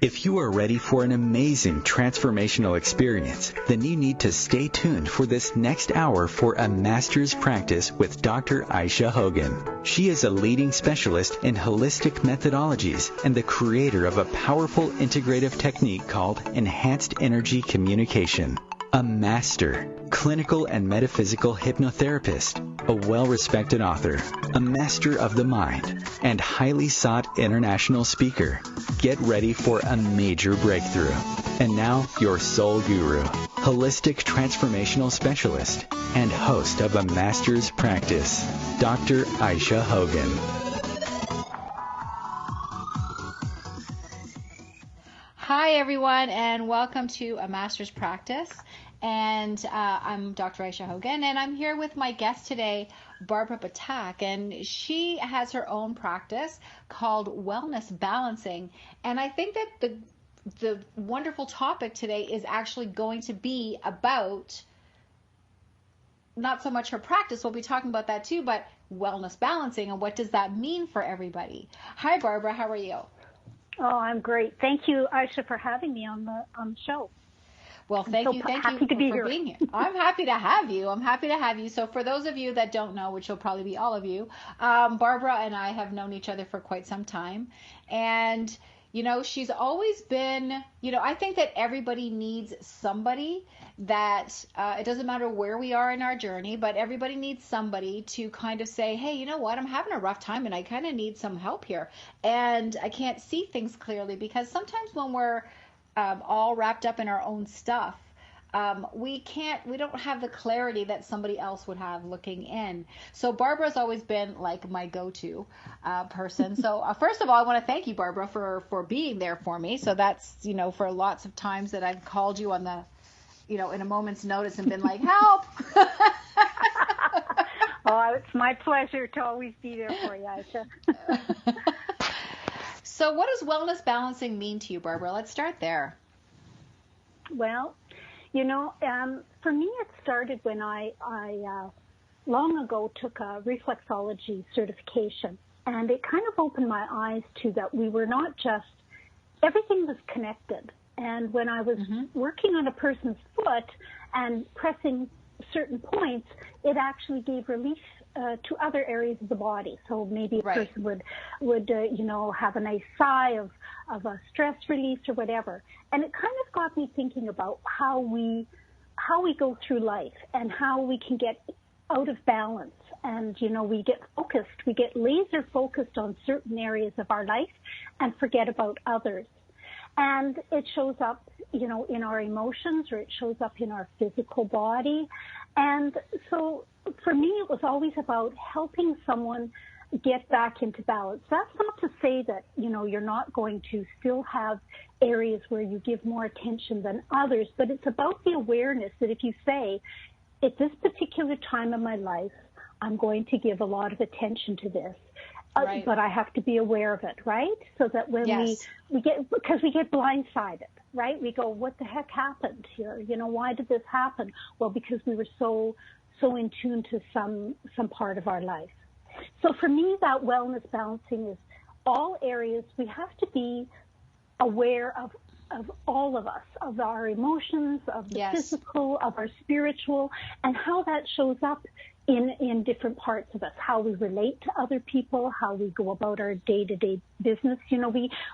If you are ready for an amazing transformational experience, then you need to stay tuned for this next hour for a master's practice with Dr. Aisha Hogan. She is a leading specialist in holistic methodologies and the creator of a powerful integrative technique called enhanced energy communication. A master, clinical and metaphysical hypnotherapist, a well-respected author, a master of the mind, and highly sought international speaker. Get ready for a major breakthrough. And now, your soul guru, holistic transformational specialist, and host of a master's practice, Dr. Aisha Hogan. Hi, everyone, and welcome to a master's practice. And I'm Dr. Aisha Hogan, and I'm here with my guest today, Barbara Ptak, and she has her own practice called Wellness Balancing. And I think that the wonderful topic today is actually going to be about not so much her practice, we'll be talking about that too, but wellness balancing and what does that mean for everybody. Hi, Barbara, how are you? Oh, I'm great. Thank you, Aisha, for having me on the show. Well, thank you for being here. I'm happy to have you. So for those of you that don't know, which will probably be all of you, Barbara and I have known each other for quite some time. And, you know, she's always been, you know, I think that everybody needs somebody that, it doesn't matter where we are in our journey, but everybody needs somebody to kind of say, hey, you know what, I'm having a rough time and I kind of need some help here. And I can't see things clearly because sometimes when we're all wrapped up in our own stuff, we don't have the clarity that somebody else would have looking in. So Barbara's always been like my go-to person. So first of all, I want to thank you, Barbara, for being there for me. So that's, you know, for lots of times that I've called you on the, you know, in a moment's notice and been like, help. Oh, it's my pleasure to always be there for you, Aisha. So what does wellness balancing mean to you, Barbara? Let's start there. Well, you know, for me, it started when I long ago took a reflexology certification, and it kind of opened my eyes to that we were not just, everything was connected. And when I was working on a person's foot and pressing certain points, it actually gave relief to other areas of the body. So maybe a person would you know, have a nice sigh of a stress release or whatever. And it kind of got me thinking about how we go through life and how we can get out of balance. And, you know, we get laser focused on certain areas of our life and forget about others. And it shows up, you know, in our emotions, or it shows up in our physical body. And so for me, it was always about helping someone get back into balance. That's not to say that, you know, you're not going to still have areas where you give more attention than others, but it's about the awareness that if you say, at this particular time in my life, I'm going to give a lot of attention to this. But I have to be aware of it, right? So that when we get blindsided, right? We go, what the heck happened here? You know, why did this happen? Well, because we were so in tune to some part of our life. So for me, that wellness balancing is all areas. We have to be aware of all of us, of our emotions, of the physical, of our spiritual, and how that shows up in different parts of us, how we relate to other people, how we go about our day-to-day business. You know,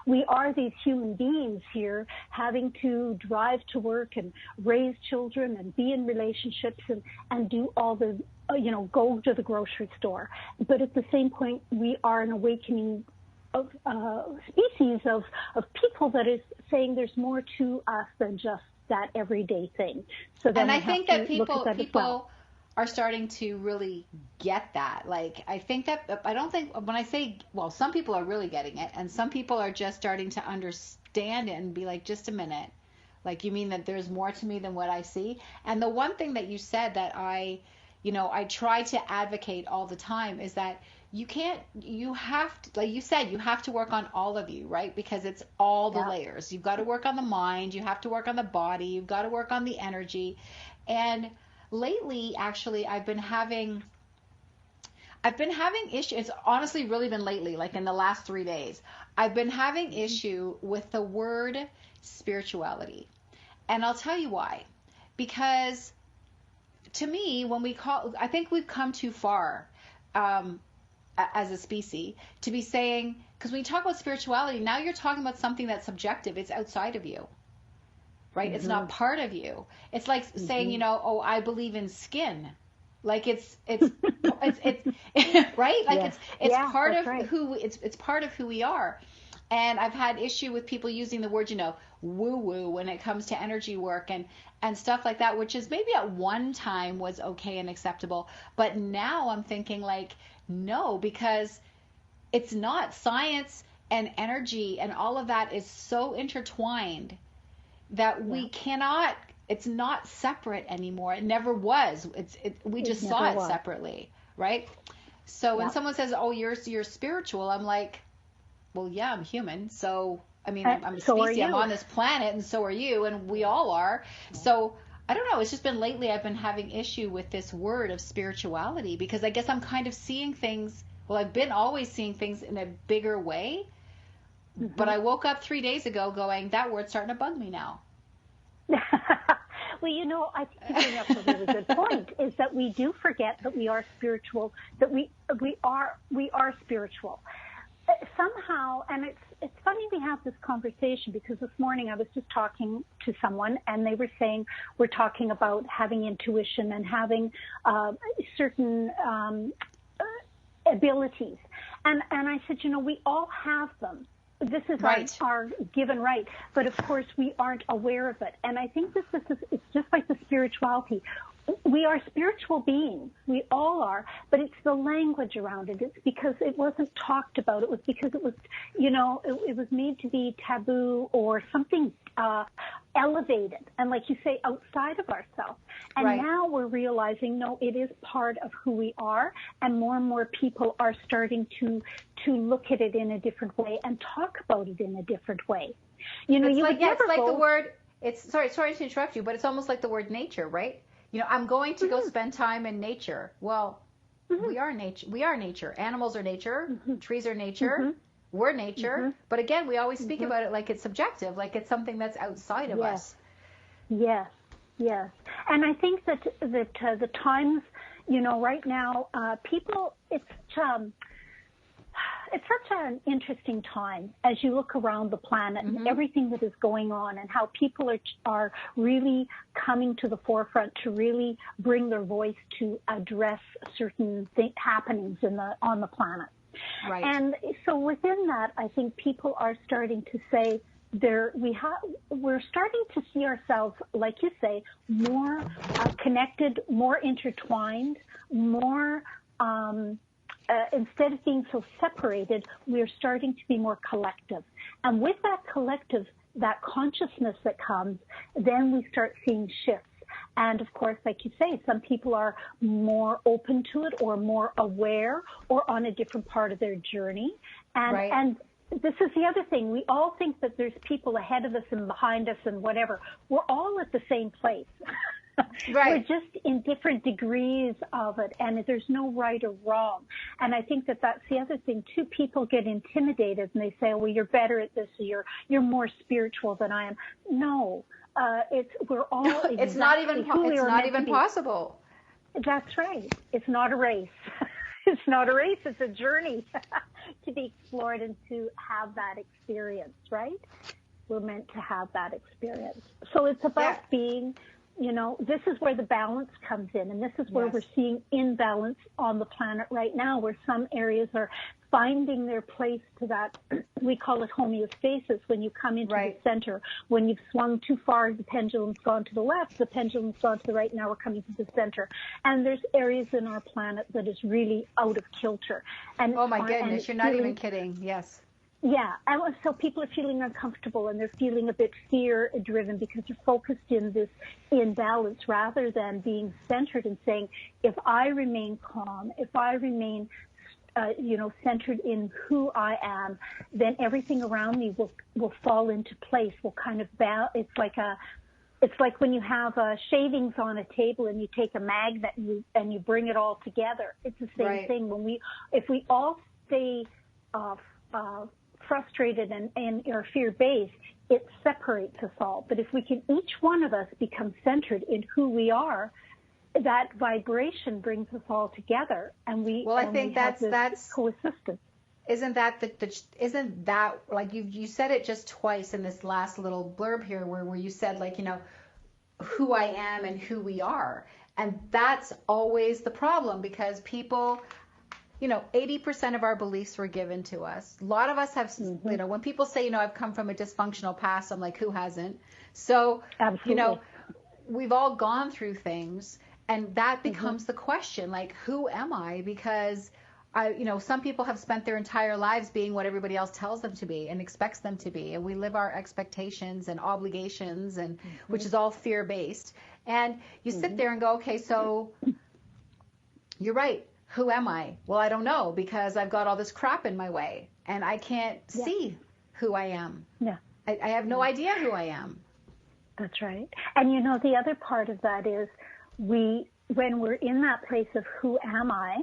we are these human beings here having to drive to work and raise children and be in relationships and do all the, you know, go to the grocery store. But at the same point, we are an awakening of species of people that is saying there's more to us than just that everyday thing. So then I think that people are starting to really get that. Like, I don't think when I say, well, some people are really getting it, and some people are just starting to understand it and be like, just a minute. Like, you mean that there's more to me than what I see? And the one thing that you said that I try to advocate all the time is that you have to, like you said, you have to work on all of you, right? Because it's all the layers. You've got to work on the mind. You have to work on the body. You've got to work on the energy. And lately, actually, I've been having I've been having issue. It's honestly really been lately, like in the last 3 days. I've been having issue with the word spirituality. And I'll tell you why. Because to me, I think we've come too far as a species to be saying, because when you talk about spirituality, now you're talking about something that's subjective. It's outside of you, right? It's not part of you. It's like saying, oh, I believe in skin. Like it's right? Like it's part of it's part of who we are. And I've had issue with people using the word, woo woo when it comes to energy work and stuff like that, which is maybe at one time was okay and acceptable. But now I'm thinking like, no, because it's not. Science and energy and all of that is so intertwined that we cannot, it's not separate anymore. It never was. We just saw it separately, right? So when someone says, "Oh, you're spiritual," I'm like, "Well, yeah, I'm human. So I mean, I'm a species. I'm on this planet, and so are you, and we all are." So I don't know. It's just been lately I've been having issue with this word of spirituality because I guess I'm kind of seeing things. Well, I've been always seeing things in a bigger way, but I woke up 3 days ago going, that word's starting to bug me now. Well, I think you bring up a really good point, is that we do forget that we are spiritual, that we are spiritual. Somehow, and it's funny we have this conversation because this morning I was just talking to someone and they were saying we're talking about having intuition and having certain abilities. And I said, we all have them. This is our given right, but of course we aren't aware of it. And I think it's just like the spirituality. We are spiritual beings. We all are, but it's the language around it. It's because it wasn't talked about. It was because it was, it was made to be taboo or something elevated. And like you say, outside of ourselves. And now we're realizing, no, it is part of who we are. And more people are starting to look at it in a different way and talk about it in a different way. The word, sorry to interrupt you, but it's almost like the word nature, right? I'm going to go spend time in nature. Well, we are nature. We are nature. Animals are nature. Trees are nature. We're nature. But again, we always speak about it like it's subjective, like it's something that's outside of us. Yes. And I think that the times, right now, people, it's such an interesting time as you look around the planet and everything that is going on and how people are really coming to the forefront to really bring their voice to address certain happenings on the planet. Right. And so within that, I think people are starting to say we're starting to see ourselves, like you say, more connected, more intertwined, more instead of being so separated, we're starting to be more collective. And with that collective, that consciousness that comes, then we start seeing shifts. And of course, like you say, some people are more open to it or more aware or on a different part of their journey. And this is the other thing. We all think that there's people ahead of us and behind us and whatever. We're all at the same place. We're just in different degrees of it, and there's no right or wrong. And I think that that's the other thing too. People get intimidated and they say, "Well, you're better at this, or you're more spiritual than I am." No, we're all. It's not even possible. That's right. It's not a race. It's not a race. It's a journey to be explored and to have that experience. Right? We're meant to have that experience. So it's about being. This is where the balance comes in, and this is where we're seeing imbalance on the planet right now, where some areas are finding their place to that, we call it homeostasis, when you come into the center. When you've swung too far, the pendulum's gone to the left, the pendulum's gone to the right, now we're coming to the center. And there's areas in our planet that is really out of kilter. And oh my goodness, you're not even kidding, yes. Yeah, and so people are feeling uncomfortable and they're feeling a bit fear-driven because they're focused in this imbalance rather than being centered and saying, if I remain calm, if I remain, centered in who I am, then everything around me will fall into place. Will kind of it's like It's like when you have shavings on a table and you take a magnet and you bring it all together. It's the same thing. If we all stay frustrated and are fear-based, it separates us all. But if we can, each one of us become centered in who we are, that vibration brings us all together, and we. Well, I think that's coexistence. Isn't that like you said it just twice in this last little blurb here, where you said, like, you know, who I am and who we are, and that's always the problem, because people. You know, 80% of our beliefs were given to us. A lot of us have, you know, when people say, you know, I've come from a dysfunctional past, I'm like, who hasn't? So, absolutely. You know, we've all gone through things, and that becomes the question, like, who am I? Because you know, some people have spent their entire lives being what everybody else tells them to be and expects them to be. And we live our expectations and obligations, and which is all fear-based. And you sit there and go, okay, so you're right. Who am I? Well, I don't know, because I've got all this crap in my way and I can't see who I am. Yeah. I have no idea who I am. That's right. And you know, the other part of that is when we're in that place of who am I,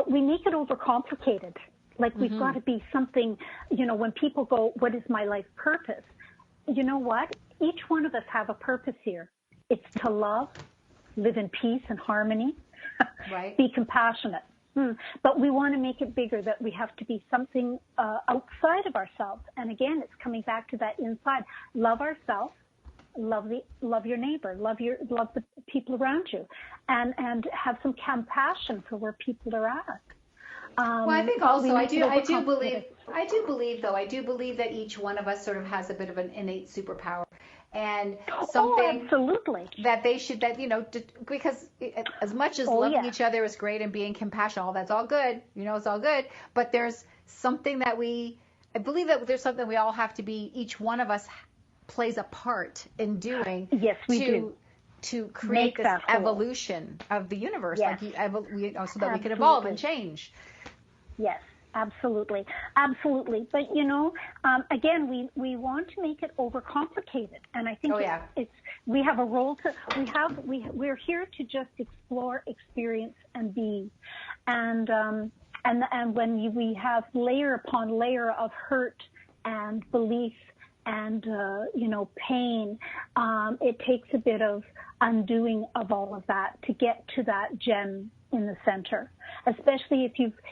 we make it overcomplicated. Like we've got to be something, you know, when people go, what is my life purpose? You know what? Each one of us have a purpose here. It's to love, live in peace and harmony. Right. Be compassionate. But we want to make it bigger, that we have to be something outside of ourselves. And again, it's coming back to that inside. Love ourselves, love your neighbor, love the people around you, and have some compassion for where people are at. Well, I think also I do believe that each one of us sort of has a bit of an innate superpower. And something absolutely. That they should, that, you know, because as much as loving each other is great and being compassionate, that's all good, you know, it's all good. But there's something that I believe that there's something we all have to be, each one of us plays a part in doing. Yes, we do. To create this evolution of the universe, so that we can evolve and change. Yes. Absolutely. Absolutely. But, you know, again, we want to make it overcomplicated. And I think we have a role we're here to just explore, experience, and be. And when we have layer upon layer of hurt and belief and, you know, pain, it takes a bit of undoing of all of that to get to that gem in the center, especially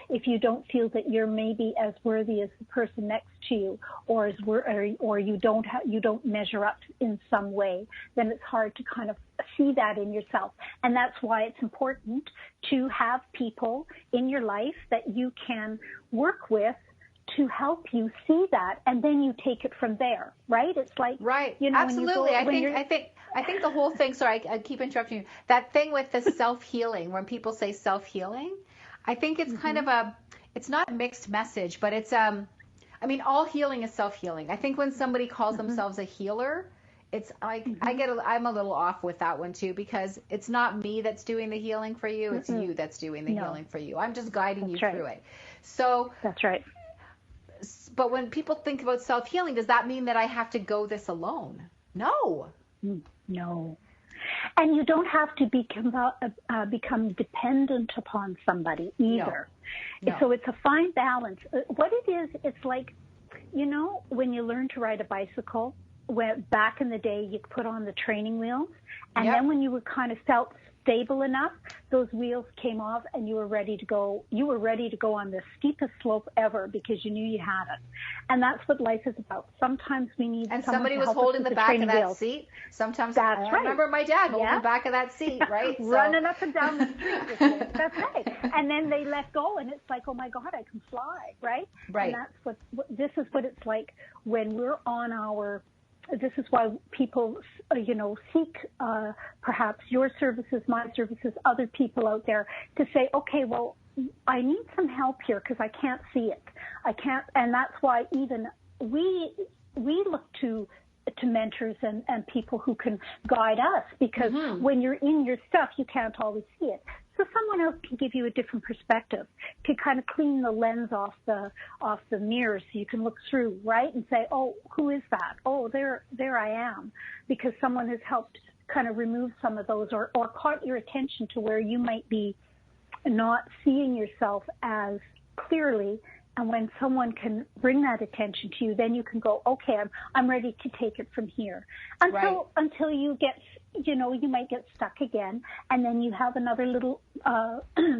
if you don't feel that you're maybe as worthy as the person next to you, or you don't measure up in some way, then it's hard to kind of see that in yourself. And that's why it's important to have people in your life that you can work with to help you see that, and then you take it from there, right? It's like, you know, absolutely. I think the whole thing, sorry, I keep interrupting you, that thing with the self-healing, when people say self-healing, I think it's kind of it's not a mixed message, but it's, I mean, all healing is self-healing. I think when somebody calls themselves a healer, it's, I'm a little off with that one too, because it's not me that's doing the healing for you, it's you that's doing the healing for you. I'm just guiding you through it. So that's right. But when people think about self-healing, does that mean that I have to go this alone? No. No. And you don't have to become dependent upon somebody either. No. So it's a fine balance. What it is, it's like, you know, when you learn to ride a bicycle, back in the day, you put on the training wheels, and then when you were kind of felt stable enough, those wheels came off and you were ready to go. You were ready to go on the steepest slope ever because you knew you had it. And that's what life is about. Sometimes we need somebody was holding the back of that seat. Sometimes I remember my dad holding the back of that seat, right? Running up and down the street with it. That's right. And then they let go and it's like, oh my God, I can fly, right? Right. And that's this is what it's like when we're on this is why people, you know, seek perhaps your services, my services, other people out there to say, okay, well, I need some help here because I can't see it. I can't, and that's why even we look to mentors and people who can guide us, because when you're in your stuff, you can't always see it. So so someone else can give you a different perspective, to kind of clean the lens off the mirror so you can look through, right, and say, oh, who is that? Oh, there I am, because someone has helped kind of remove some of those, or caught your attention to where you might be not seeing yourself as clearly. And when someone can bring that attention to you, then you can go, okay, I'm ready to take it from here. Until you get, you might get stuck again, and then you have another little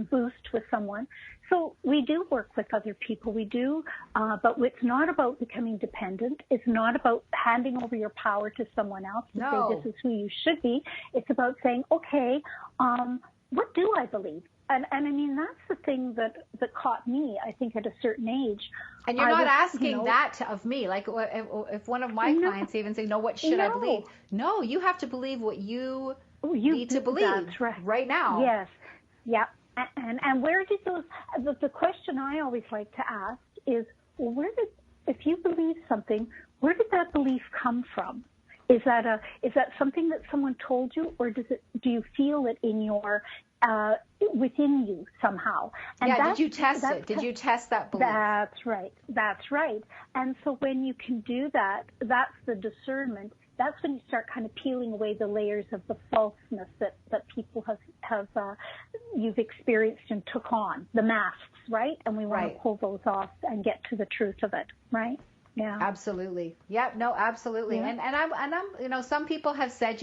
boost with someone. So we do work with other people, we do, but it's not about becoming dependent. It's not about handing over your power to someone else to say this is who you should be. It's about saying, okay, what do I believe? And I mean, that's the thing that caught me, I think, at a certain age. And you're not asking that of me. Like, if one of my clients even say, what should I believe? No, you have to believe what you need to believe. That's right now. Yes. Yeah. And where did the question I always like to ask is, well, if you believe something, where did that belief come from? Is that something that someone told you, or do you feel it in your within you somehow? And did you test it? Did you test that belief? That's right. And so when you can do that, that's the discernment. That's when you start kind of peeling away the layers of the falseness that people have you've experienced and took on, the masks, right? And we want to pull those off and get to the truth of it, right? Yeah. Absolutely. Yep. No, absolutely. Yeah. And I'm, some people have said,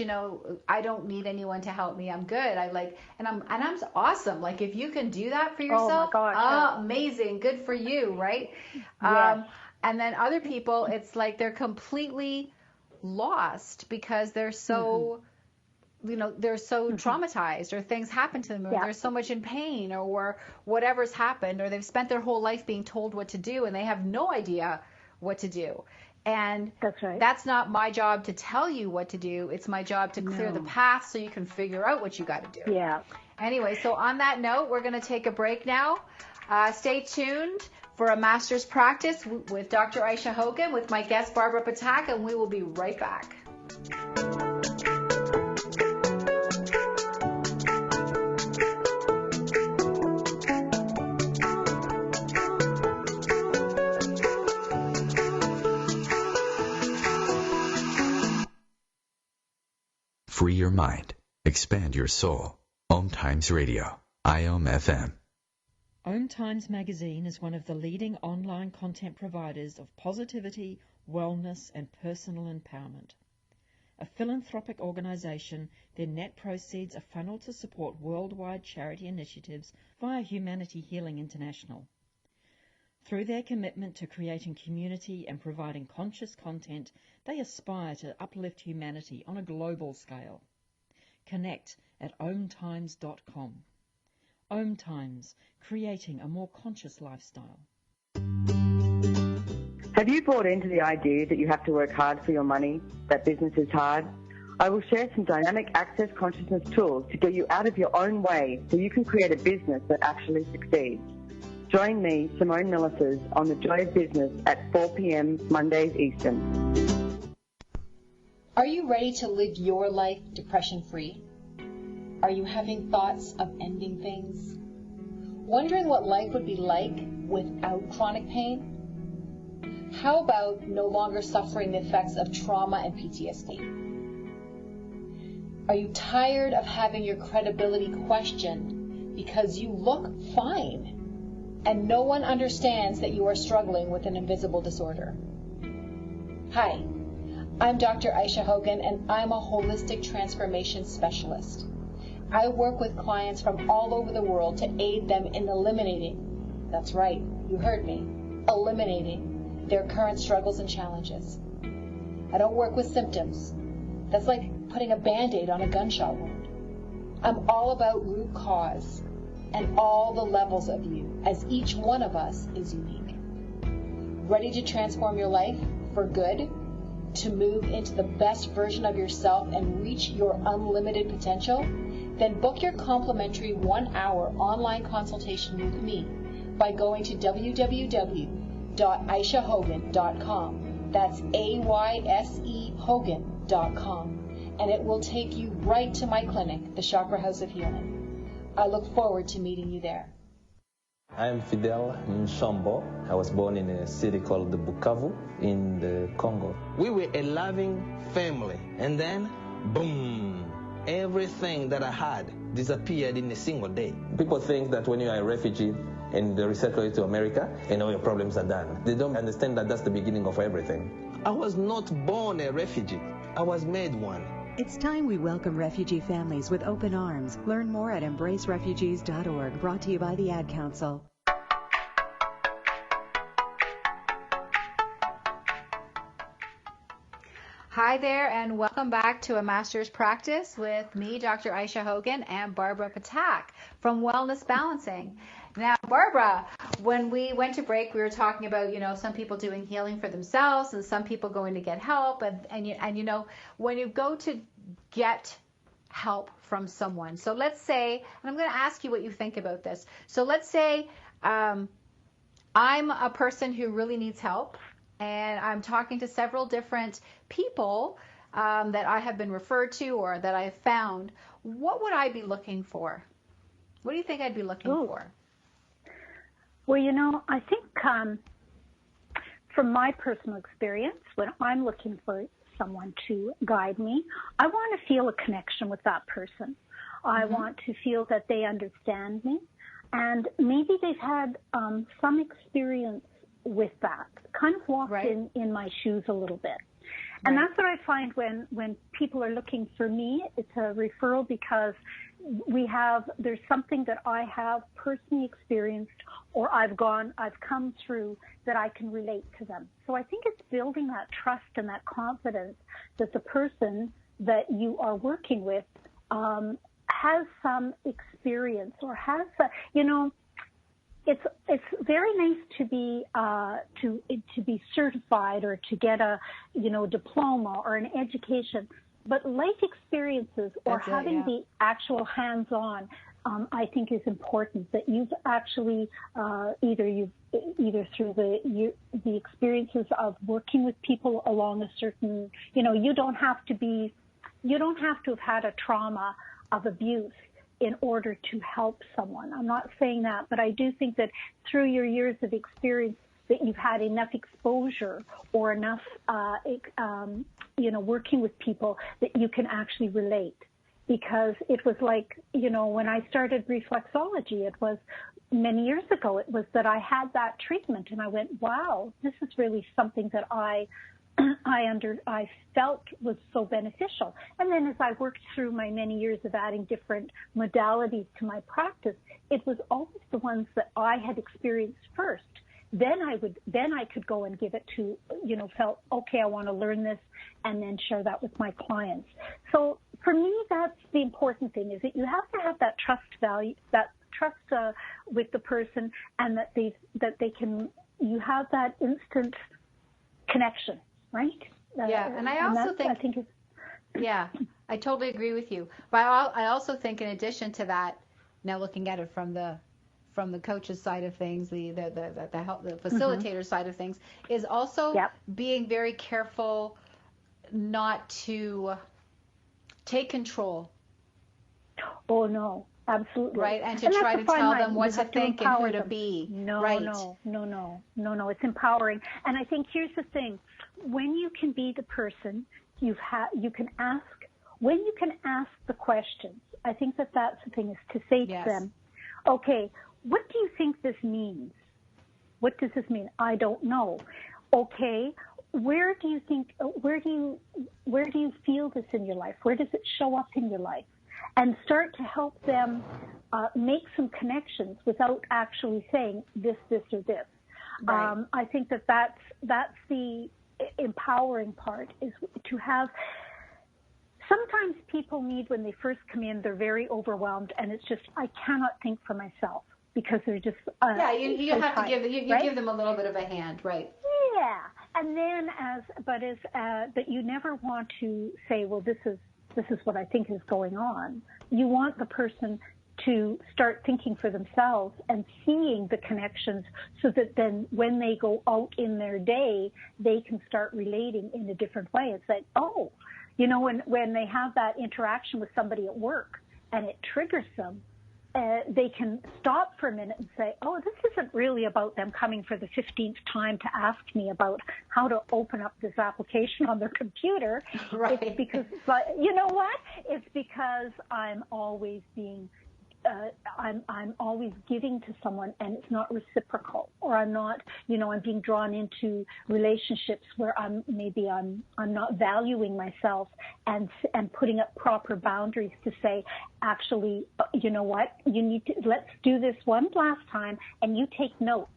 I don't need anyone to help me. I'm good. I'm awesome. Like, if you can do that for yourself, amazing. Good for you. Right. Yes. And then other people, it's like they're completely lost because they're so, they're so traumatized, or things happen to them, or they're so much in pain, or whatever's happened, or they've spent their whole life being told what to do and they have no idea what to do. And that's not my job to tell you what to do. It's my job to clear the path so you can figure out what you got to do. Yeah. Anyway, so on that note, we're going to take a break now. Stay tuned for a master's practice with Dr. Aisha Hogan with my guest Barbara Ptak, and we will be right back. Free your mind. Expand your soul. OMTimes Radio. IOM FM. OMTimes magazine is one of the leading online content providers of positivity, wellness, and personal empowerment. A philanthropic organization, their net proceeds are funneled to support worldwide charity initiatives via Humanity Healing International. Through their commitment to creating community and providing conscious content, they aspire to uplift humanity on a global scale. Connect at OMTimes.com. OMTimes, creating a more conscious lifestyle. Have you bought into the idea that you have to work hard for your money, that business is hard? I will share some dynamic access consciousness tools to get you out of your own way so you can create a business that actually succeeds. Join me, Simone Millisers, on The Joy of Business at 4 p.m. Mondays Eastern. Are you ready to live your life depression-free? Are you having thoughts of ending things? Wondering what life would be like without chronic pain? How about no longer suffering the effects of trauma and PTSD? Are you tired of having your credibility questioned because you look fine and no one understands that you are struggling with an invisible disorder? Hi, I'm Dr. Aisha Hogan, and I'm a holistic transformation specialist. I work with clients from all over the world to aid them in eliminating, that's right, you heard me, eliminating their current struggles and challenges. I don't work with symptoms. That's like putting a Band-Aid on a gunshot wound. I'm all about root cause and all the levels of you, as each one of us is unique. Ready to transform your life for good? To move into the best version of yourself and reach your unlimited potential? Then book your complimentary 1-hour online consultation with me by going to www.aishahogan.com. That's AYSE Hogan.com. And it will take you right to my clinic, the Chakra House of Healing. I look forward to meeting you there. I am Fidel Nshombo. I was born in a city called Bukavu in the Congo. We were a loving family, and then, boom, everything that I had disappeared in a single day. People think that when you are a refugee and they resettle you to America, and all your problems are done. They don't understand that that's the beginning of everything. I was not born a refugee. I was made one. It's time we welcome refugee families with open arms. Learn more at embracerefugees.org, brought to you by the Ad Council. Hi there, and welcome back to A Master's Practice with me, Dr. Aisha Hogan, and Barbara Ptak from Wellness Balancing. Now, Barbara, when we went to break, we were talking about, some people doing healing for themselves and some people going to get help. And when you go to get help from someone, so let's say, and I'm going to ask you what you think about this. So let's say I'm a person who really needs help, and I'm talking to several different people that I have been referred to or that I have found. What would I be looking for? What do you think I'd be looking for? Well, I think from my personal experience, when I'm looking for someone to guide me, I want to feel a connection with that person. I want to feel that they understand me, and maybe they've had some experience with that, kind of walked in my shoes a little bit. And that's what I find when people are looking for me. It's a referral because there's something that I have personally experienced or I've come through that I can relate to them. So I think it's building that trust and that confidence that the person that you are working with has some experience or has it's very nice to be certified or to get a diploma or an education, but life experiences or having the actual hands-on I think is important, that you've actually either through the experiences of working with people along a certain, you don't have to have had a trauma of abuse in order to help someone. I'm not saying that, but I do think that through your years of experience that you've had enough exposure or enough, working with people that you can actually relate. Because it was like, when I started reflexology, it was many years ago, it was that I had that treatment and I went, wow, this is really something that I felt was so beneficial. And then as I worked through my many years of adding different modalities to my practice, it was always the ones that I had experienced first. Then I could go and give it to, felt, okay, I want to learn this and then share that with my clients. So for me, that's the important thing, is that you have to have that trust value, that trust with the person, and that you have that instant connection. Right? Yeah, and I also think I totally agree with you. But I also think in addition to that, now looking at it from the coach's side of things, the facilitator side of things, is also being very careful not to take control. Oh no, absolutely. Right, and try to tell them what to think and who to be. No, right. No. It's empowering. And I think here's the thing: when you can be the person, you can ask. When you can ask the questions, I think that's the thing, is to say to them, okay, what do you think this means? What does this mean? I don't know. Okay, where do you feel this in your life? Where does it show up in your life? And start to help them make some connections without actually saying this, or this. Right. I think that's the empowering part, is to have. Sometimes people need, when they first come in, they're very overwhelmed, and it's just, I cannot think for myself, because they're just you have to give them a little bit of a hand, right? Yeah, and then but you never want to say, well, this is what I think is going on. You want the person to start thinking for themselves and seeing the connections, so that then when they go out in their day, they can start relating in a different way. It's like, oh, when they have that interaction with somebody at work and it triggers them, they can stop for a minute and say, oh, this isn't really about them coming for the 15th time to ask me about how to open up this application on their computer. Right. It's because, you know what? It's because I'm always being I'm always giving to someone and it's not reciprocal, or I'm not, I'm being drawn into relationships where I'm not valuing myself and putting up proper boundaries to say, actually, you know what, let's do this one last time and you take notes.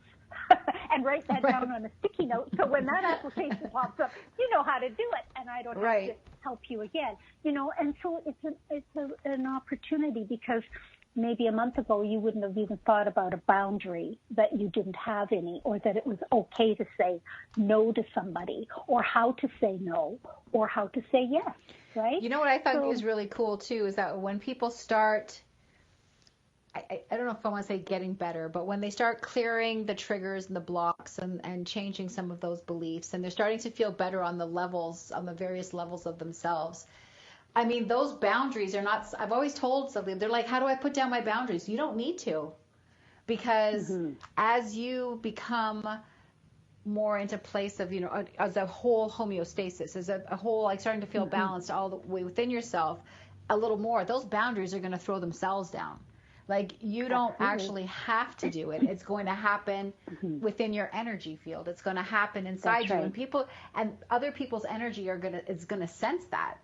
And write that down on a sticky note, so when that application pops up, you know how to do it, and I don't have to help you again. And so it's an opportunity, because maybe a month ago you wouldn't have even thought about a boundary, that you didn't have any, or that it was okay to say no to somebody, or how to say no, or how to say yes, right? You know what I thought was really cool too is that when people start, I don't know if I want to say getting better, but when they start clearing the triggers and the blocks and changing some of those beliefs, and they're starting to feel better on the various levels of themselves. I mean, those boundaries are not, I've always told something, they're like, how do I put down my boundaries? You don't need to, because as you become more into place of, as a whole homeostasis, as a whole, like starting to feel balanced all the way within yourself a little more, those boundaries are going to throw themselves down. Like, you don't actually have to do it. It's going to happen within your energy field. It's going to happen inside you. And people and other people's energy is going to sense that.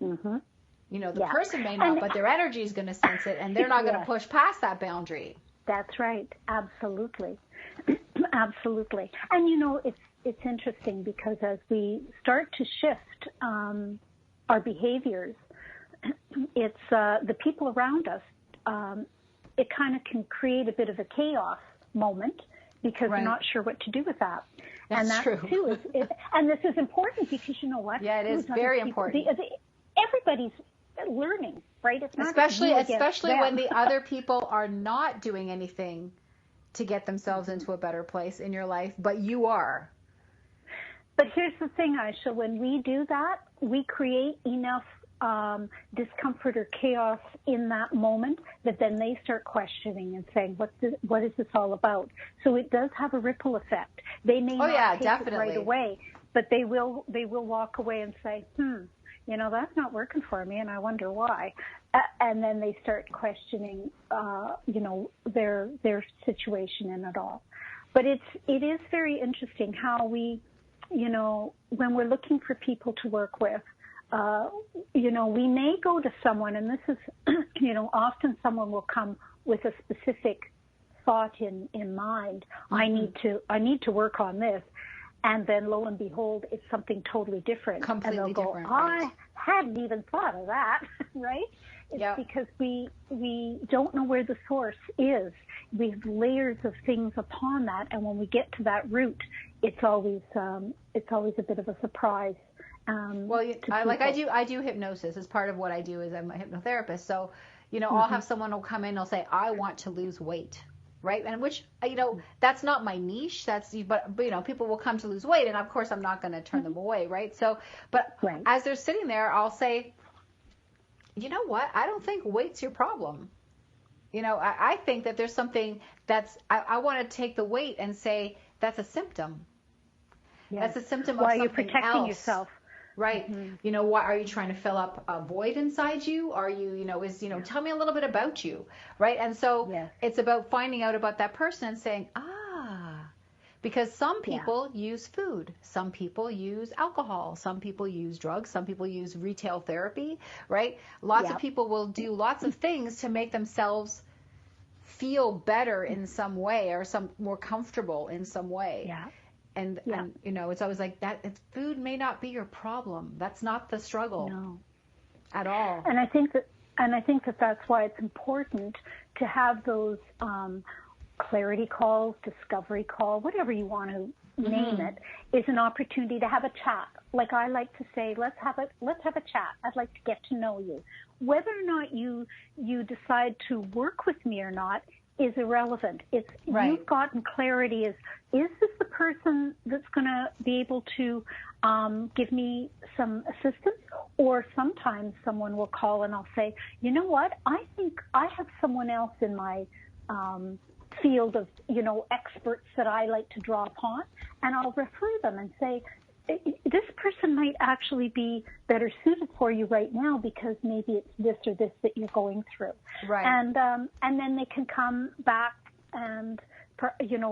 The person may not, but their energy is going to sense it, and they're not going to push past that boundary. That's right. Absolutely. Absolutely. And, it's interesting, because as we start to shift our behaviors, it's the people around us, it kind of can create a bit of a chaos moment, because they're not sure what to do with that. That's true. Too and this is important, because you know what? Yeah, it is very important. Everybody's learning, right? It's not especially when the other people are not doing anything to get themselves into a better place in your life, but you are. But here's the thing, Aisha, when we do that, we create enough discomfort or chaos in that moment that then they start questioning and saying, what is this all about? So it does have a ripple effect. They may not take it right away, but they will walk away and say, that's not working for me, and I wonder why. And then they start questioning, their situation in it all. But it is very interesting how we, when we're looking for people to work with, we may go to someone, and this is, often someone will come with a specific thought in mind. I need to work on this. And then lo and behold, it's something totally different. Completely and they'll different. Go, I hadn't even thought of that, right? It's because we don't know where the source is. We have layers of things upon that, and when we get to that root, it's always a bit of a surprise. I do hypnosis as part of what I do. Is I'm a hypnotherapist. So, I'll have someone will come in and they'll say, I want to lose weight. Right. And which, that's not my niche. But people will come to lose weight. And of course, I'm not going to turn them away. Right. So, but as they're sitting there, I'll say, you know what? I don't think weight's your problem. I think that there's something I want to take the weight and say, that's a symptom. Yes. That's a symptom of something else. While you're protecting yourself. Right. What are you trying to fill up a void inside you? Are you, tell me a little bit about you. Right. And so it's about finding out about that person and saying, because some people use food. Some people use alcohol. Some people use drugs. Some people use retail therapy. Right. Lots of people will do lots of things to make themselves feel better in some way, or some more comfortable in some way. Yeah. And it's always like that. Food may not be your problem. That's not the struggle at all. And I think that that's why it's important to have those clarity calls, discovery call, whatever you want to name it, is an opportunity to have a chat. Like I like to say, let's have a chat. I'd like to get to know you. Whether or not you decide to work with me or not is irrelevant. It's you've gotten clarity. Is this the person that's going to be able to give me some assistance? Or sometimes someone will call and I'll say, you know what? I think I have someone else in my field of, experts that I like to draw upon, and I'll refer them and say, this person might actually be better suited for you right now because maybe it's this or this that you're going through. Right. And then they can come back and,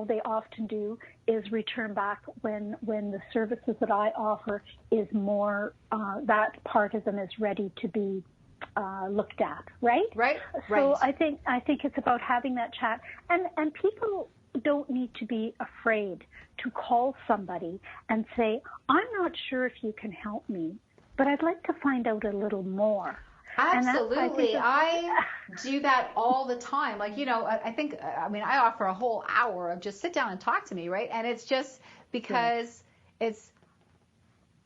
they often do is return back when the services that I offer is more, that part of them is ready to be looked at, right? Right. So I think it's about having that chat, and people don't need to be afraid to call somebody and say, I'm not sure if you can help me, but I'd like to find out a little more. Absolutely. I do that all the time. Like, I offer a whole hour of just sit down and talk to me, right? And it's just because you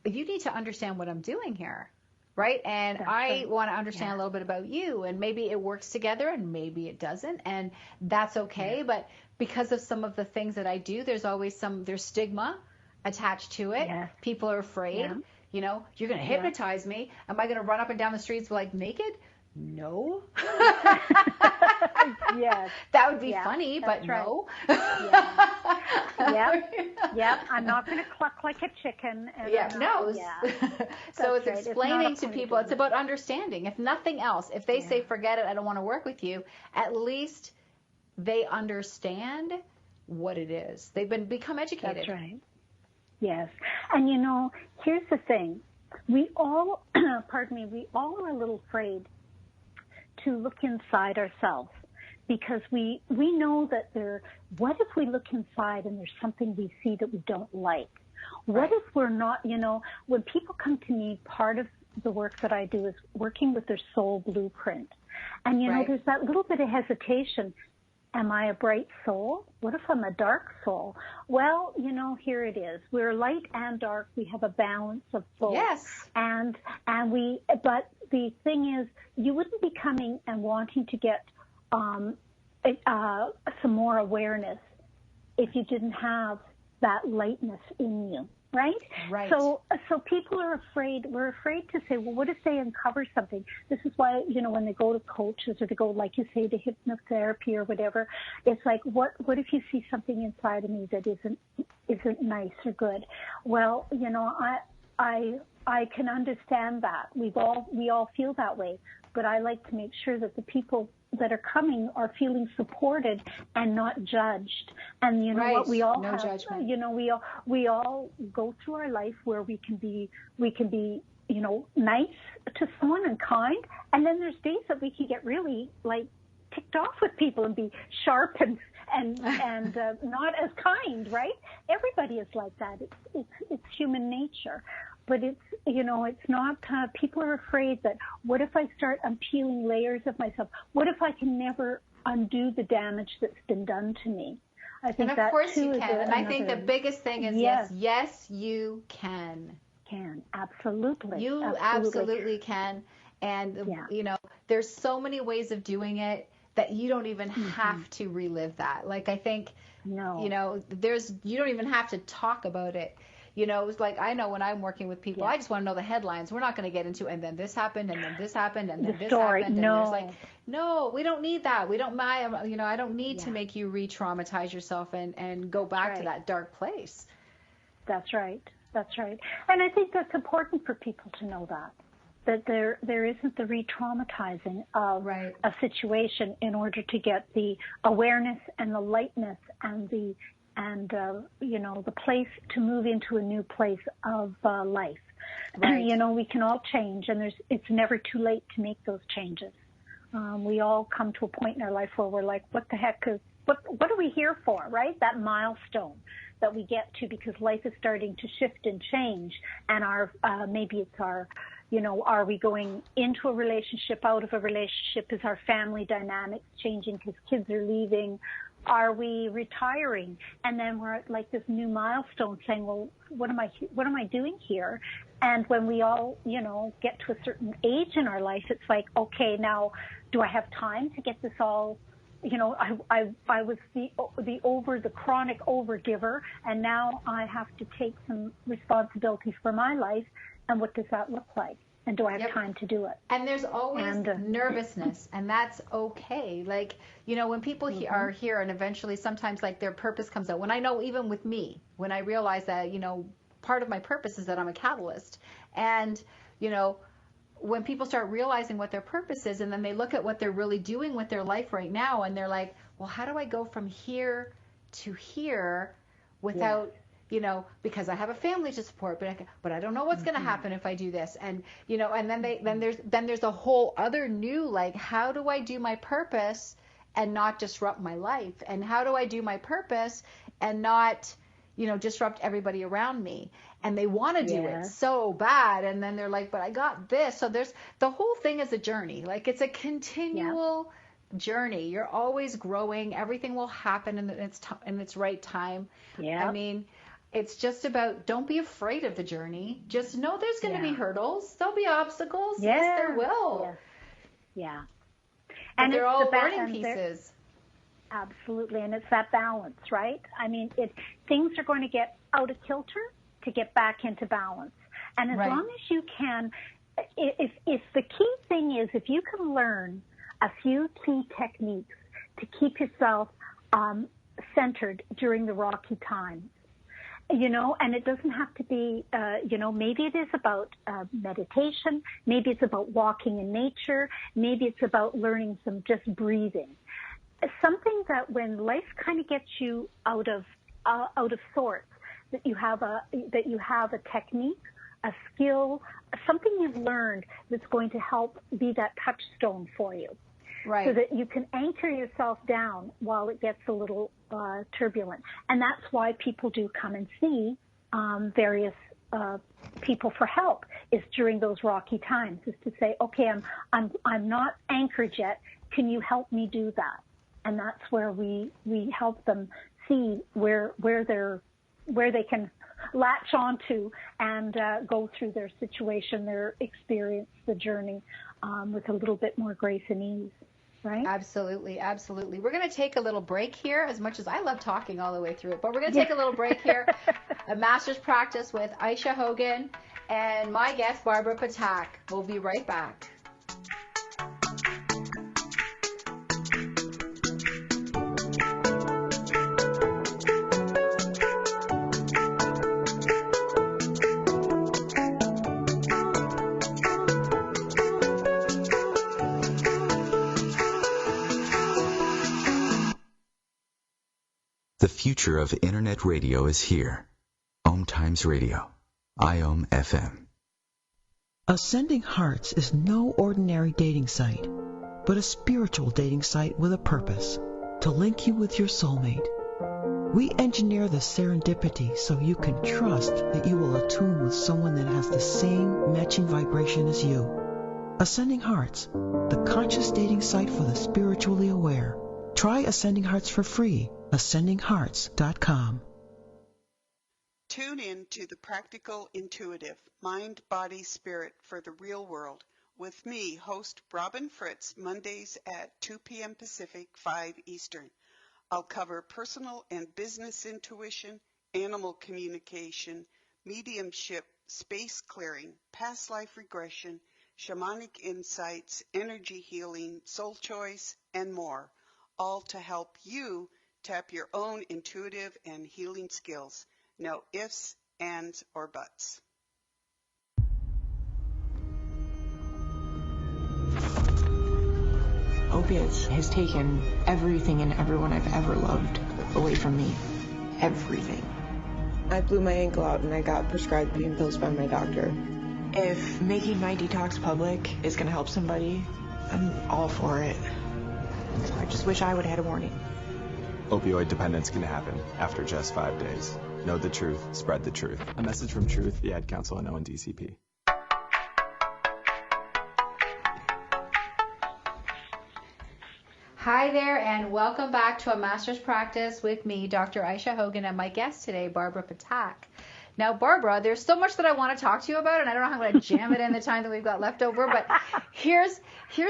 need to understand what I'm doing here. Right. And I want to understand a little bit about you, and maybe it works together and maybe it doesn't. And that's okay. But because of some of the things that I do, there's always there's stigma attached to it. Yeah. People are afraid, you're going to hypnotize me. Am I going to run up and down the streets like naked? No. Yes. That would be funny, but right. No. Yep. I'm not going to cluck like a chicken. So it's explaining to people. It's about understanding. If nothing else, if they say, forget it, I don't want to work with you, at least they understand what it is. They've become educated. That's right. Yes. And here's the thing. We all, we all are a little afraid to look inside ourselves, because we know that what if we look inside and there's something we see that we don't like? What if we're not, when people come to me, part of the work that I do is working with their soul blueprint. And, there's that little bit of hesitation. Am I a bright soul? What if I'm a dark soul? Well, here it is. We're light and dark. We have a balance of both. Yes. But the thing is, you wouldn't be coming and wanting to get some more awareness if you didn't have that lightness in you, right? Right. So people are afraid. We're afraid to say, well, what if they uncover something? This is why, when they go to coaches or they go, like you say, to hypnotherapy or whatever, it's like, what if you see something inside of me that isn't nice or good? Well, I can understand that. We all feel that way, but I like to make sure that the people that are coming are feeling supported and not judged. And what we all have, judgment. We all go through our life where we can be nice to someone and kind, and then there's days that we can get really ticked off with people and be sharp and not as kind, right? Everybody is like that. It's human nature. But it's not, people are afraid that what if I start unpeeling layers of myself? What if I can never undo the damage that's been done to me? I think and of course you can. And I think the biggest thing is yes, you can. Absolutely. You absolutely can. And, there's so many ways of doing it that you don't even have to relive that. Like, I think, you don't even have to talk about it. It's like, I know when I'm working with people, I just want to know the headlines. We're not going to get into, and then this happened, and then this happened, and then this happened. No. And there's like, no, we don't need that. We don't, I don't need to make you re-traumatize yourself and go back to that dark place. That's right. And I think that's important for people to know that there isn't the re-traumatizing of a situation in order to get the awareness and the lightness and the place to move into a new place of life. Right. We can all change, and it's never too late to make those changes. We all come to a point in our life where we're like, what the heck what are we here for, right? That milestone that we get to because life is starting to shift and change, and maybe it's our, are we going into a relationship, out of a relationship? Is our family dynamics changing because kids are leaving? Are we retiring? And then we're at like this new milestone saying, well, what am I doing here? And when we all, get to a certain age in our life, it's like, okay, now do I have time to get this all I was the chronic overgiver, and now I have to take some responsibility for my life. And what does that look like? And do I have time to do it? And there's always nervousness, and that's okay. Like, when people are here, and eventually sometimes like their purpose comes out. When I know, even with me, when I realize that, part of my purpose is that I'm a catalyst. And, when people start realizing what their purpose is, and then they look at what they're really doing with their life right now, and they're like, well, how do I go from here to here without, because I have a family to support, but I don't know what's going to happen if I do this. And, and then there's a whole other new, like, how do I do my purpose and not disrupt my life? And how do I do my purpose and not, disrupt everybody around me? And they want to do it so bad. And then they're like, but I got this. So the whole thing is a journey. Like, it's a continual journey. You're always growing. Everything will happen in its right time. Yeah. I mean, it's just about, don't be afraid of the journey. Just know there's going to be hurdles. There'll be obstacles. Yes, there will. Yeah. And they're all learning pieces. Absolutely. And it's that balance, right? I mean, things are going to get out of kilter to get back into balance. And as long as you can, if the key thing is, if you can learn a few key techniques to keep yourself centered during the rocky times, and it doesn't have to be, maybe it is about meditation, maybe it's about walking in nature, maybe it's about learning some just breathing. Something that when life kind of gets you out of sorts, that you have a technique, a skill, something you've learned that's going to help be that touchstone for you. Right. So that you can anchor yourself down while it gets a little turbulent. And that's why people do come and see various people for help, is during those rocky times, is to say, okay, I'm not anchored yet. Can you help me do that? And that's where we help them see where they can latch onto and go through their situation, their experience, the journey with a little bit more grace and ease. Right? Absolutely, absolutely. We're going to take a little break here, as much as I love talking all the way through it, but we're going to take a little break here. A master's practice with Aisha Hogan and my guest, Barbara Ptak. We'll be right back. The future of Internet radio is here. OMTimes Radio. IOM FM. Ascending Hearts is no ordinary dating site, but a spiritual dating site with a purpose, to link you with your soulmate. We engineer the serendipity so you can trust that you will attune with someone that has the same matching vibration as you. Ascending Hearts, the conscious dating site for the spiritually aware. Try Ascending Hearts for free. AscendingHearts.com. Tune in to the Practical Intuitive, Mind, Body, Spirit for the Real World with me, host Robin Fritz, Mondays at 2 p.m. Pacific, 5 Eastern. I'll cover personal and business intuition, animal communication, mediumship, space clearing, past life regression, shamanic insights, energy healing, soul choice, and more, all to help you tap your own intuitive and healing skills. No ifs, ands, or buts. Opiates has taken everything and everyone I've ever loved away from me. Everything. I blew my ankle out and I got prescribed pain pills by my doctor. If making my detox public is going to help somebody, I'm all for it. I just wish I would have had a warning. Opioid dependence can happen after just 5 days. Know the truth, spread the truth. A message from Truth, the Ad Council, and ONDCP. Hi there, and welcome back to A Master's Practice with me, Dr. Aisha Hogan, and my guest today, Barbara Ptak. Now, Barbara, there's so much that I want to talk to you about, and I don't know how I'm going to jam it in the time that we've got left over, but here's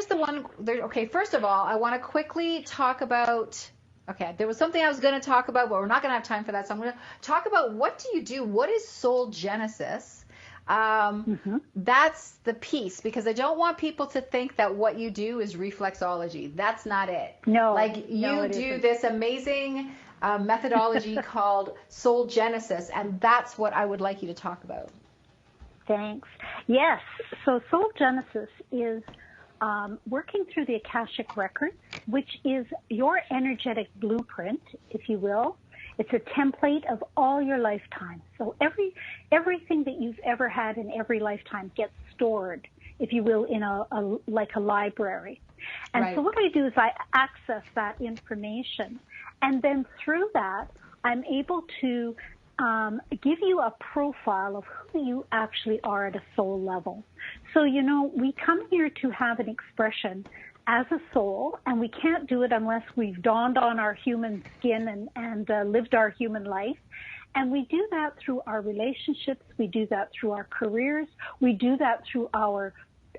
the one. Okay, first of all, I want to quickly talk about, okay, there was something I was going to talk about, but we're not going to have time for that, so I'm going to talk about what do you do? What is soul genesis? That's the piece, because I don't want people to think that what you do is reflexology. That's not it. No. Like you do this amazing methodology called soul genesis, and that's what I would like you to talk about. Thanks. Yes. So soul genesis is working through the Akashic records, which is your energetic blueprint, if you will. It's a template of all your lifetimes. So everything that you've ever had in every lifetime gets stored, if you will, in like a library. And so what I do is I access that information, and then through that, I'm able to give you a profile of who you actually are at a soul level. So, we come here to have an expression as a soul, and we can't do it unless we've donned on our human skin and lived our human life. And we do that through our relationships. We do that through our careers. We do that through our,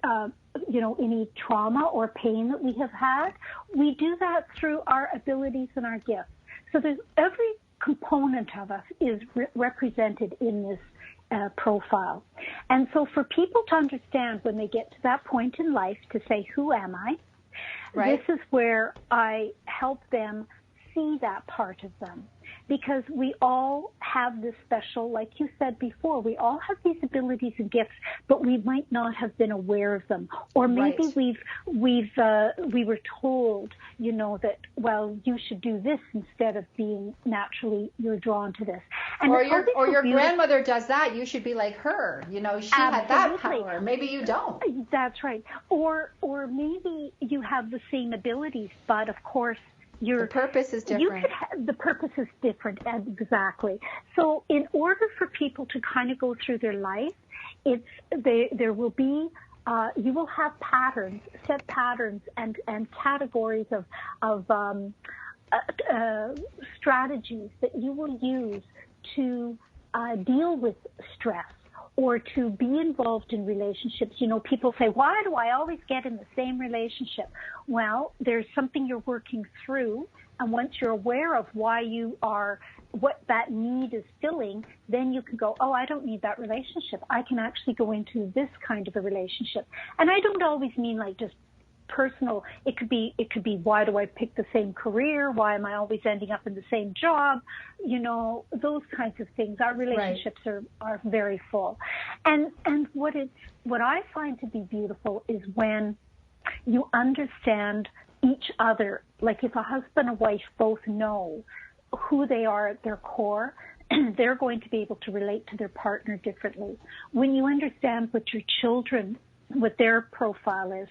any trauma or pain that we have had. We do that through our abilities and our gifts. So there's every component of us is represented in this profile. And so for people to understand when they get to that point in life to say, who am I? This is where I help them see that part of them, because we all have this special, like you said before, we all have these abilities and gifts, but we might not have been aware of them, or maybe we were told, that, well, you should do this instead of being naturally you're drawn to this. And or your grandmother does that, you should be like her. She had that power. Maybe you don't. That's right. Or maybe you have the same abilities, but of course the purpose is different. The purpose is different, exactly. So in order for people to kind of go through their life, there will be you will have set patterns and categories of strategies that you will use to deal with stress or to be involved in relationships. People say, why do I always get in the same relationship? Well, there's something you're working through, and once you're aware of why you are, what that need is filling, then you can go, oh, I don't need that relationship. I can actually go into this kind of a relationship. And I don't always mean like just personal. It could be why do I pick the same career? Why am I always ending up in the same job? Those kinds of things. Our relationships are very full. And what I find to be beautiful is when you understand each other. Like if a husband and wife both know who they are at their core, they're going to be able to relate to their partner differently. When you understand what your children, what their profile is,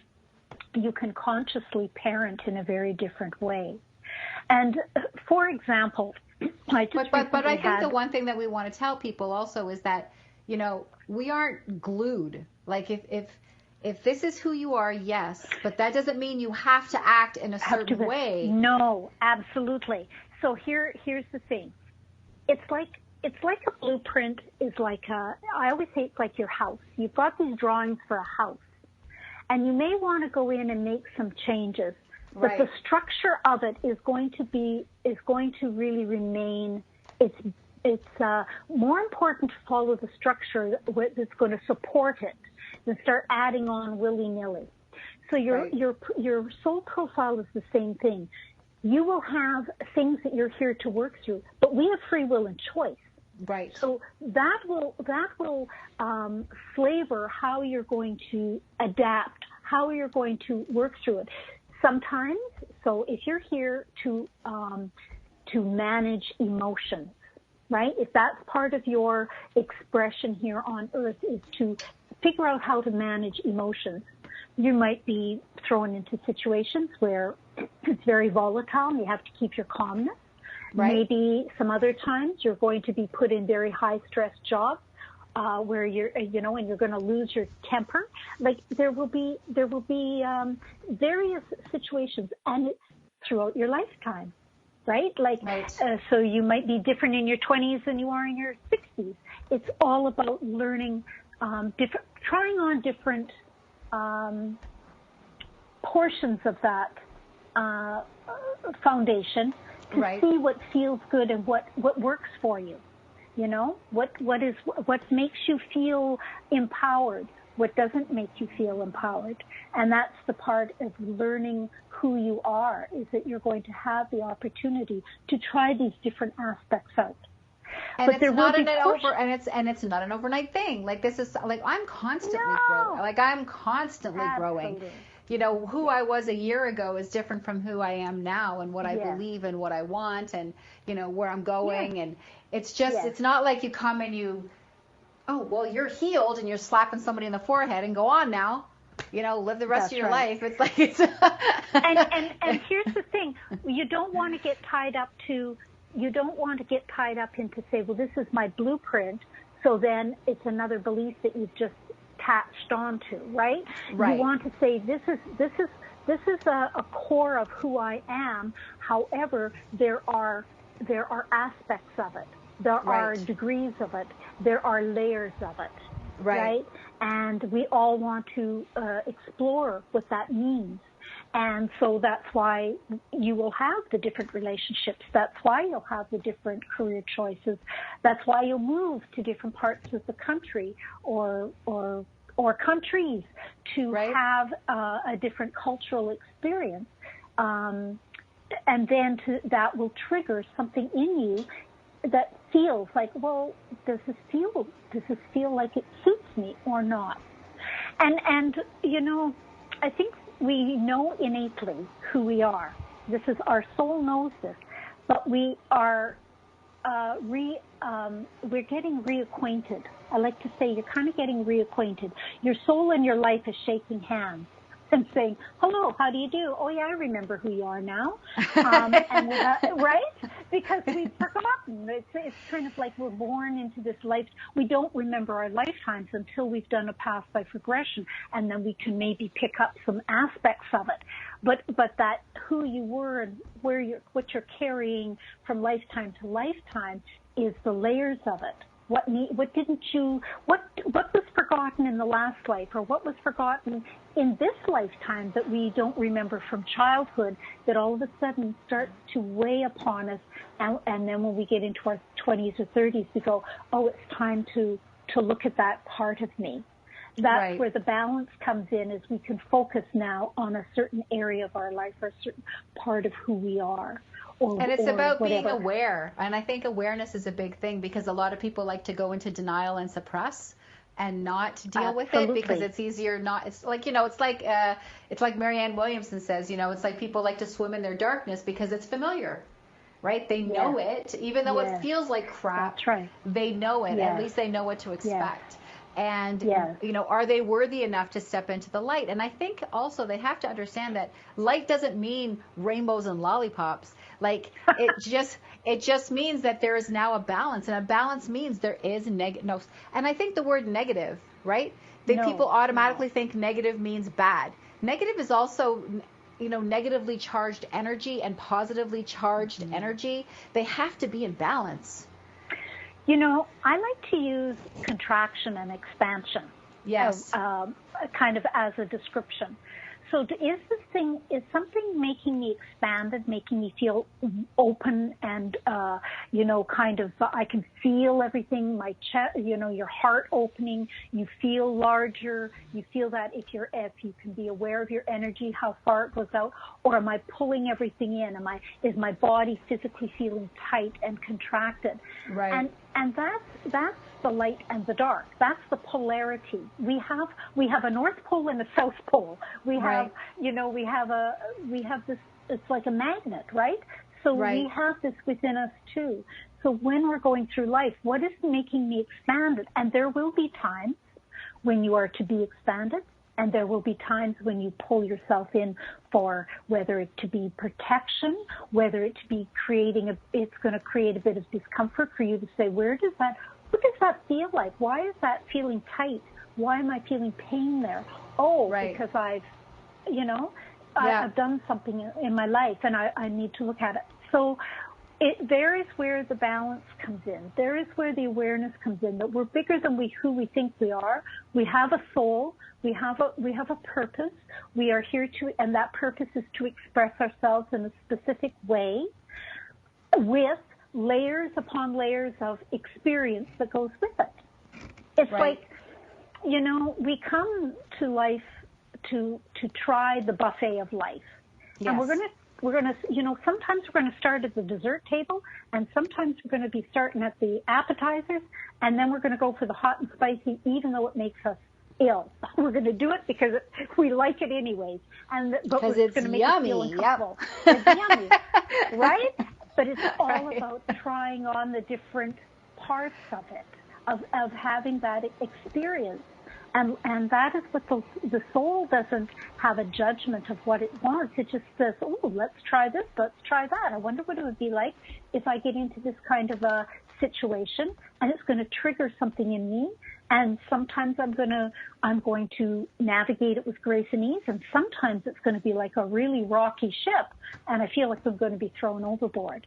you can consciously parent in a very different way. And for example, I think the one thing that we want to tell people also is that, we aren't glued. Like if this is who you are, yes, but that doesn't mean you have to act in a certain way. No, absolutely. So here's the thing. It's like a blueprint is like I always say it's like your house. You've got these drawings for a house, and you may want to go in and make some changes, but the structure of it is going to really remain. It's more important to follow the structure that's going to support it than start adding on willy-nilly. So your soul profile is the same thing. You will have things that you're here to work through, but we have free will and choice. Right. So that will flavor how you're going to adapt, how you're going to work through it. Sometimes, so if you're here to manage emotions, right? If that's part of your expression here on Earth is to figure out how to manage emotions, you might be thrown into situations where it's very volatile and you have to keep your calmness. Maybe some other times you're going to be put in very high stress jobs where you're, and you're going to lose your temper. Like there will be various situations and throughout your lifetime. right? Like, so you might be different in your 20s than you are in your 60s. It's all about learning, trying on different portions of that foundation to see what feels good and what works for you. You know, what makes you feel empowered, what doesn't make you feel empowered. And that's the part of learning who you are, is that you're going to have the opportunity to try these different aspects out. And it's not an overnight thing. Like, this is like, I'm constantly growing. Like, I'm constantly growing. You know, who I was a year ago is different from who I am now, and what I believe and what I want, and, you know, where I'm going. And it's just, it's not like you come and you, oh, well, you're healed and you're slapping somebody in the forehead and go on now, you know, live the rest of your life. It's like, it's and here's the thing. You don't want to get tied up into say, well, this is my blueprint. So then it's another belief that you've just attached onto, right? You want to say, this is a core of who I am. However, there are aspects of it. There are degrees of it. There are layers of it. Right? And we all want to explore what that means. And so that's why you will have the different relationships. That's why you'll have the different career choices. That's why you'll move to different parts of the country or countries to have a different cultural experience. And then that will trigger something in you that feels like, well, does this feel like it suits me or not? And you know, I think we know innately who we are. This is, our soul knows this, but we are we're getting reacquainted. I like to say you're kind of getting reacquainted. Your soul and your life is shaking hands and saying, hello, how do you do? Oh, yeah, I remember who you are now. And right? Because we've forgotten. It's kind of like we're born into this life. We don't remember our lifetimes until we've done a past life regression, and then we can maybe pick up some aspects of it. But that who you were and what you're carrying from lifetime to lifetime is the layers of it. What was forgotten in the last life, or what was forgotten in this lifetime that we don't remember from childhood, that all of a sudden starts to weigh upon us, and then when we get into our 20s or 30s, we go, oh, it's time to look at that part of me. That's where the balance comes in, is we can focus now on a certain area of our life, or a certain part of who we are. And it's about being aware. And I think awareness is a big thing, because a lot of people like to go into denial and suppress and not deal with it, because it's easier not. It's like, you know, it's like Marianne Williamson says, you know, it's like people like to swim in their darkness because it's familiar, right? They know it, even though it feels like crap. That's right. They know it. At least they know what to expect. And, you know, are they worthy enough to step into the light? And I think also they have to understand that light doesn't mean rainbows and lollipops. Like, it just means that there is now a balance, and a balance means there is no. And I think the word negative, right? People automatically think negative means bad. Negative is also, you know, negatively charged energy and positively charged energy. They have to be in balance. You know, I like to use contraction and expansion. Yes. Kind of as a description. So is something making me expanded, making me feel open and, you know, kind of, I can feel everything, my chest, you know, your heart opening, you feel larger, you feel that if you can be aware of your energy, how far it goes out, or am I pulling everything in? Is my body physically feeling tight and contracted? Right. And that's the light and the dark. That's the polarity. We have a North Pole and a South Pole. We have, you know, we have this, it's like a magnet, right? So we have this within us too. So when we're going through life, what is making me expanded? And there will be times when you are to be expanded, and there will be times when you pull yourself in for, whether it to be protection, whether it to be it's going to create a bit of discomfort for you to say, what does that feel like? Why is that feeling tight? Why am I feeling pain there? Oh, because I've done something in my life, and I need to look at it. So there is where the balance comes in. There is where the awareness comes in, that we're bigger than who we think we are. We have a soul. We have a purpose. We are here and that purpose is to express ourselves in a specific way with layers upon layers of experience that goes with it. It's like, we come to life to try the buffet of life. Yes. And we're going to, sometimes we're going to start at the dessert table, and sometimes we're going to be starting at the appetizers, and then we're going to go for the hot and spicy, even though it makes us ill. We're going to do it because we like it anyways. But it's going to make us feel uncomfortable. It's yummy, right? But it's all about trying on the different parts of it, of having that experience. And that is what the soul doesn't have a judgment of what it wants. It just says, oh, let's try this, let's try that. I wonder what it would be like if I get into this kind of a situation, and it's going to trigger something in me. And sometimes I'm going to navigate it with grace and ease, and sometimes it's going to be like a really rocky ship, and I feel like I'm going to be thrown overboard.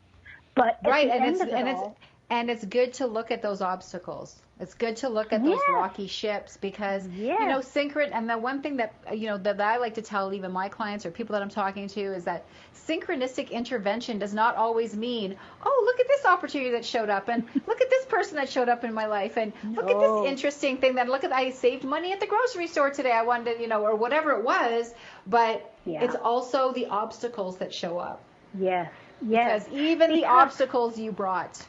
But it's good to look at those obstacles. It's good to look at those rocky ships because, and the one thing that, that I like to tell even my clients or people that I'm talking to is that synchronistic intervention does not always mean, oh, look at this opportunity that showed up, and look at this person that showed up in my life, and look at this interesting thing that, I saved money at the grocery store today. I wanted to, or whatever it was, but it's also the obstacles that show up. Yes. Because even the obstacles you brought.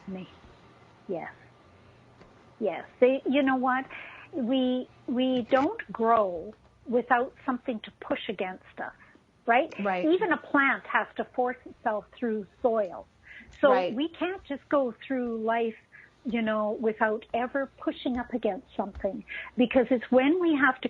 Yes. Yes. You know what? We don't grow without something to push against us, right? Right. Even a plant has to force itself through soil. So we can't just go through life, without ever pushing up against something, because it's when we have to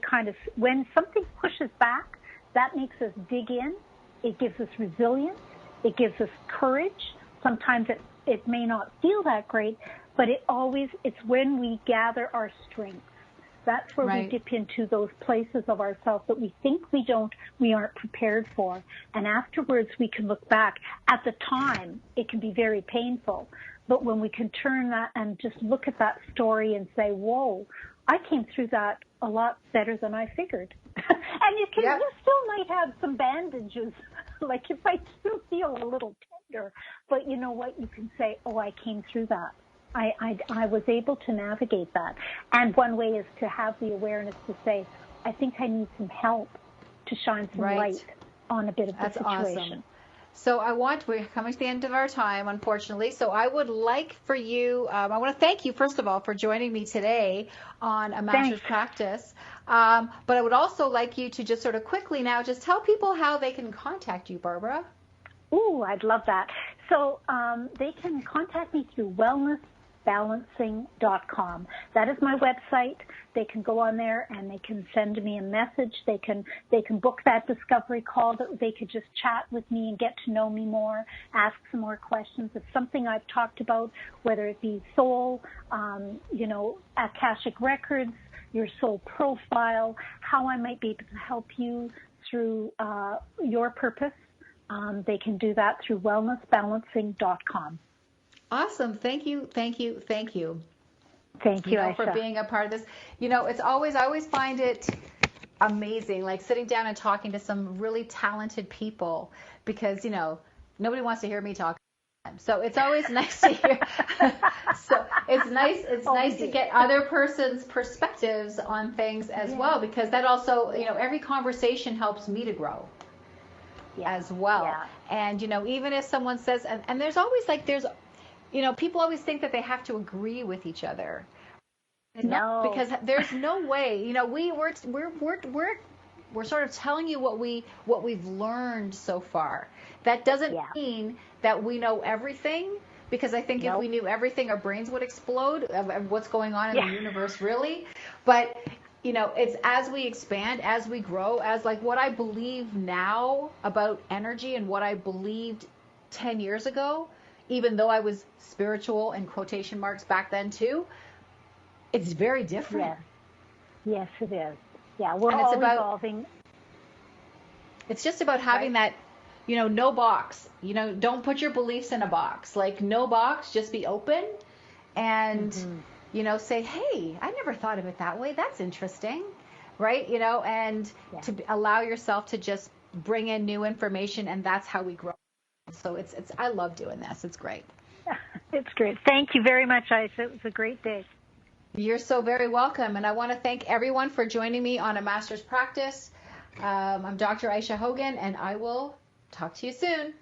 when something pushes back, that makes us dig in. It gives us resilience. It gives us courage. Sometimes it may not feel that great, but it's when we gather our strength. That's where we dip into those places of ourselves that we think we aren't prepared for. And afterwards we can look back. At the time, it can be very painful. But when we can turn that and just look at that story and say, whoa, I came through that a lot better than I figured. And you still might have some bandages, like you might still feel a little tender, but you know what? You can say, oh, I came through that. I was able to navigate that. And one way is to have the awareness to say, I think I need some help to shine some light on a bit of the situation. Awesome. So we're coming to the end of our time, unfortunately. So I would like for you, I want to thank you, first of all, for joining me today on A Master's Practice. But I would also like you to just sort of quickly now just tell people how they can contact you, Barbara. Ooh, I'd love that. So they can contact me through wellnessbalancing.com. That is my website. They can go on there and they can send me a message. They can book that discovery call. That they could just chat with me and get to know me more, ask some more questions. It's something I've talked about, whether it be soul, Akashic records, your soul profile, how I might be able to help you through your purpose. They can do that through wellnessbalancing.com. Awesome. Thank you. Thank you. Thank you. Thank you, Aisha, for being a part of this. I always find it amazing, like sitting down and talking to some really talented people, because, nobody wants to hear me talk. So it's always nice to hear. So it's nice to get other person's perspectives on things as well, because that also, every conversation helps me to grow as well. Yeah. And, even if someone says, and there's always people always think that they have to agree with each other. No, because there's no way. We're sort of telling you what we've learned so far. That doesn't mean that we know everything, because I think if we knew everything, our brains would explode of what's going on in the universe, really. But it's as we expand, as we grow, as like what I believe now about energy and what I believed 10 years ago. Even though I was spiritual in quotation marks back then too, it's very different. Yes, it is. Yeah, we're all evolving. It's just about having that no box. Don't put your beliefs in a box. Like, no box, just be open and, say, hey, I never thought of it that way. That's interesting, right? And to allow yourself to just bring in new information, and that's how we grow. So I love doing this. It's great. It's great. Thank you very much, Aisha. It was a great day. You're so very welcome. And I want to thank everyone for joining me on A Master's Practice. I'm Dr. Aisha Hogan, and I will talk to you soon.